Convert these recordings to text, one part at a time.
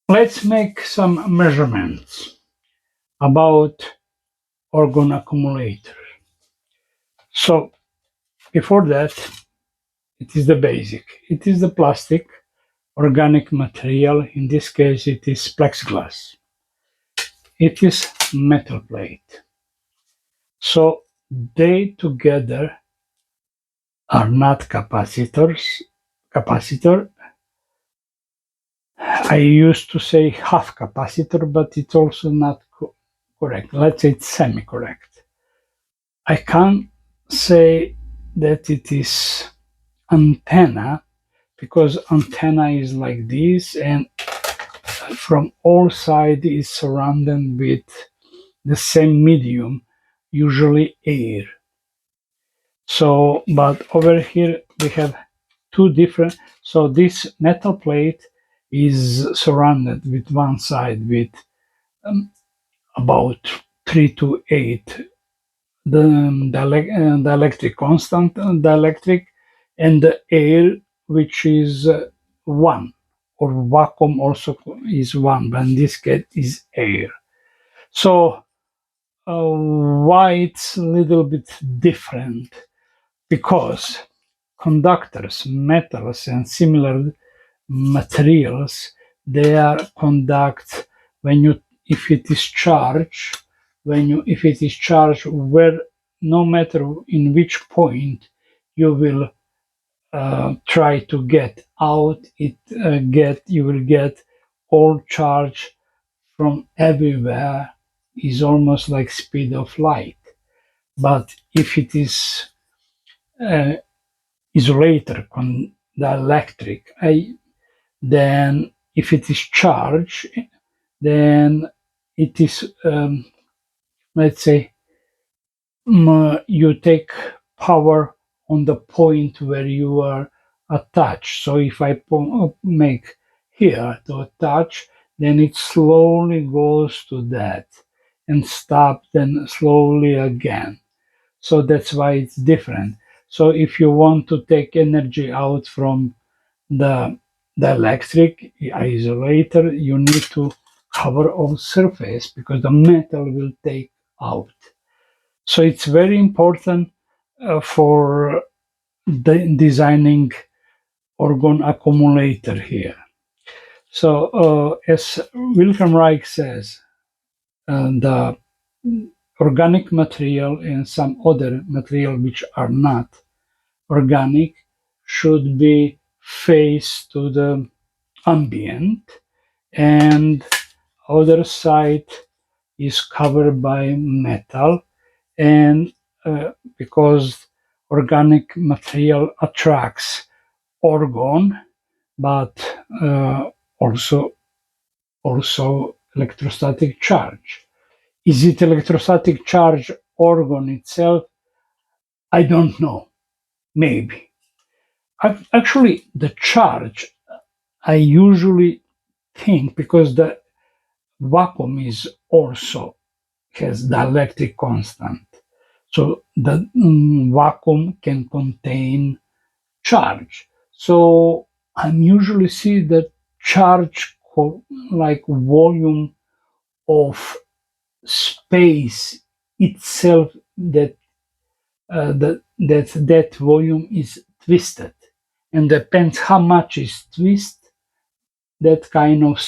Let's make some measurements about orgone accumulator. So before that, it is the basic. It is the plastic organic material. In this case, it is plexiglass. It is metal plate. So they together are not capacitors. Capacitor. I used to say half capacitor, but it's also not correct. Let's say it's semi-correct. I can't say that it is antenna because antenna is like this and from all sides is surrounded with the same medium, usually air. So, but over here we have two different. So this metal plate is surrounded with one side with about 3 to 8 the electric constant electric and the air which is one or vacuum also is one but in this case is air. So why it's a little bit different because conductors metals and similar materials they are conduct when you if it is charged when you if it is charged where no matter in which point you will try to get out it get you will get all charge from everywhere is almost like speed of light. But if it is uh, isolator the electric then if it is charged then it is let's say you take power on the point where you are attached. So if I make here to attach then it slowly goes to that and stop then slowly again. So that's why it's different. So if you want to take energy out from the the electric isolator you need to cover all surface because the metal will take out. So it's very important for designing orgone accumulator here. So as Wilhelm Reich says the organic material and some other material which are not organic should be face to the ambient and other side is covered by metal and because organic material attracts orgone but also electrostatic charge. Is it electrostatic charge orgone itself? I don't know, maybe. Actually the charge I usually think because the vacuum is also has dielectric constant. So the vacuum can contain charge. So I'm usually see the charge like volume of space itself that volume is twisted and depends how much is twist that kind of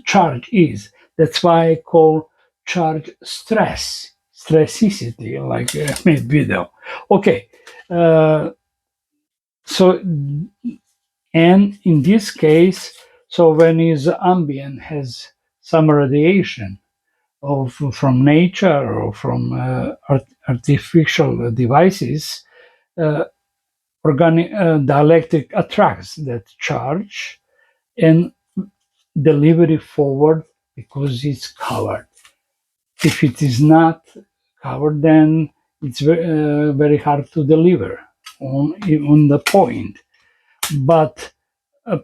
charge is. That's why I call charge stressicity, like I made video. Okay, uh, so and in this case, so when is ambient has some radiation of from nature or from artificial devices, uh, organic dielectric attracts that charge and delivery forward because it's covered. If it is not covered, then it's very hard to deliver on the point. But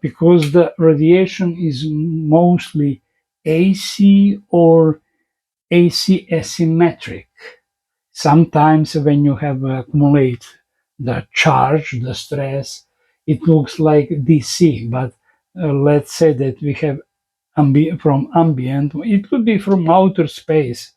because the radiation is mostly AC or AC asymmetric, sometimes when you have accumulate the charge, the stress, it looks like DC, but let's say that we have from ambient, it could be from outer space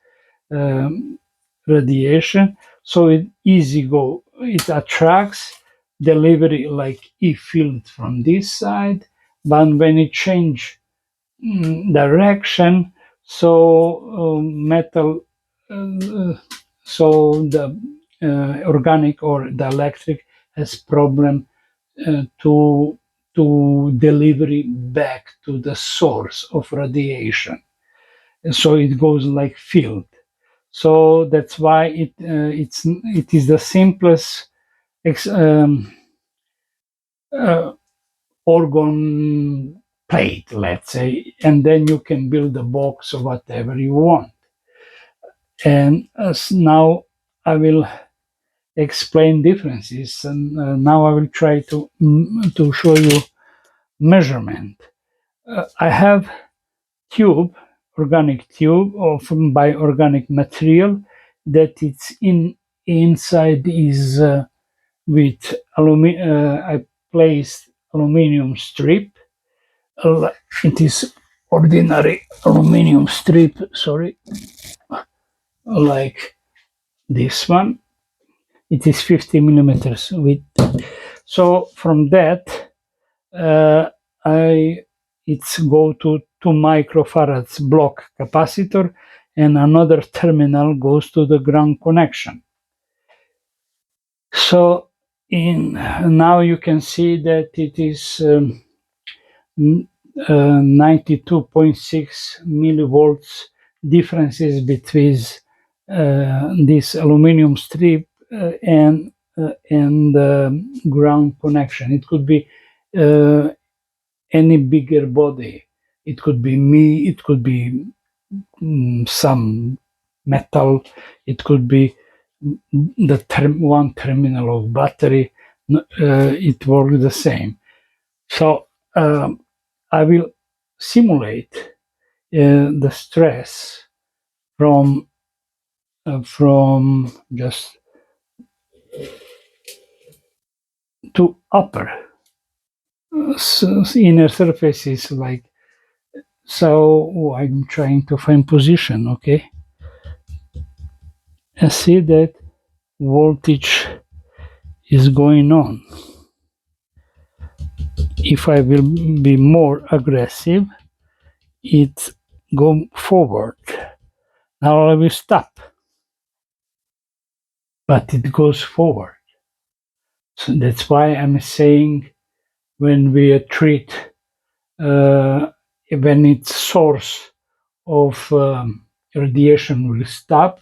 um, radiation. So it easy go. It attracts delivery like E field from this side, but when it change direction, so metal, uh, so the organic or the electric has problem to delivery back to the source of radiation. So it goes like field. So that's why it is the simplest ex, uh, organ plate, let's say, and then you can build a box or whatever you want. And as now I will explain differences, and now I will try to show you measurement. I have tube, organic tube of by organic material that it's in inside is with I placed aluminum strip. It is ordinary aluminum strip. Sorry, like this one. It is 50 millimeters width. So from that, uh, I it's go to 2 microfarads block capacitor, and another terminal goes to the ground connection. So in now you can see that it is 92.6 millivolts differences between this aluminum strip and ground connection. It could be uh, any bigger body. It could be me. It could be some metal. It could be the one terminal of battery. It works the same. So I will simulate the stress from just to upper inner surfaces like so. I'm trying to find position. Okay, and see that voltage is going on. If I will be more aggressive, it go forward. Now I will stop, but it goes forward. So that's why I'm saying when we treat uh, when its source of radiation will stop,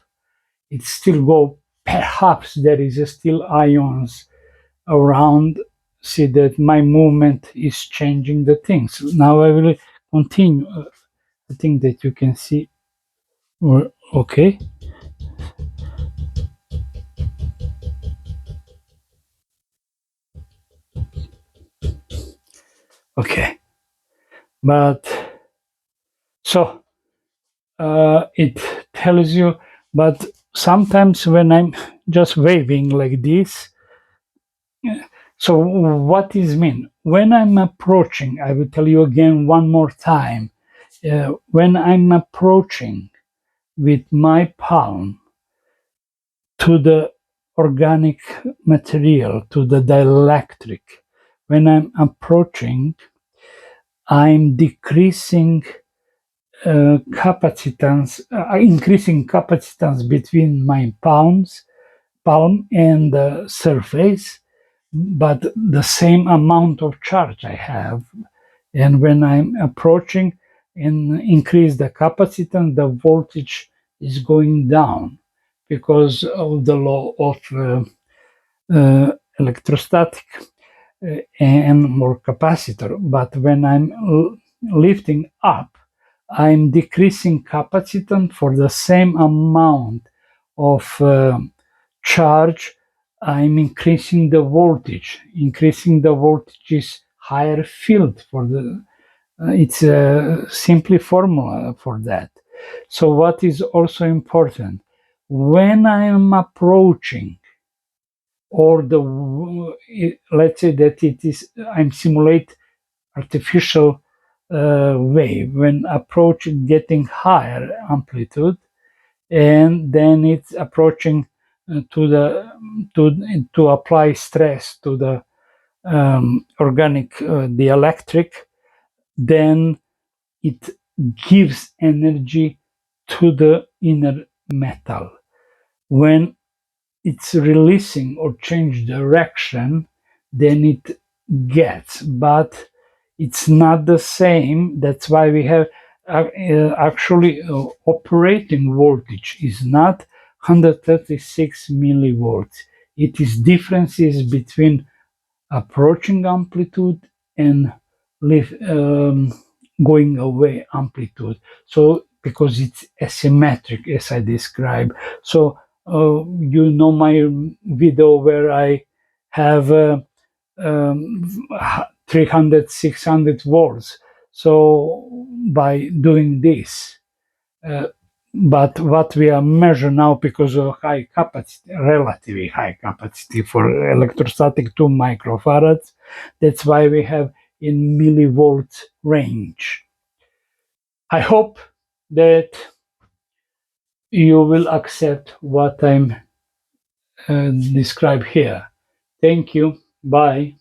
it still go. Perhaps there is still ions around. See that my movement is changing the things. Now I will continue. I think that you can see. Okay. Okay. But so it tells you. But sometimes when I'm just waving like this, so what is mean? When I'm approaching, I will tell you again one more time. When I'm approaching with my palm to the organic material, to the dielectric, when I'm approaching, I'm decreasing capacitance, increasing capacitance between my palm and the surface, but the same amount of charge I have. And when I'm approaching and increase the capacitance, the voltage is going down because of the law of electrostatic and more capacitor. But when I'm lifting up, I'm decreasing capacitance for the same amount of charge. I'm increasing the voltage. Increasing the voltage is higher field for the. It's a simply formula for that. So what is also important when I am approaching, or the let's say that it is I'm simulate artificial wave when approaching getting higher amplitude, and then it's approaching to the to apply stress to the organic the electric, then it gives energy to the inner metal. When it's releasing or change direction, then it gets, but it's not the same. That's why we have actually operating voltage is not 136 millivolts. It is differences between approaching amplitude and leave, going away amplitude. So because it's asymmetric, as I described. So you know my video where I have 300, 600 volts. So by doing this, uh, but what we are measure now because of high capacity, relatively high capacity for electrostatic 2 microfarads, that's why we have in millivolts range. I hope that you will accept what I'm describe here. Thank you. Bye.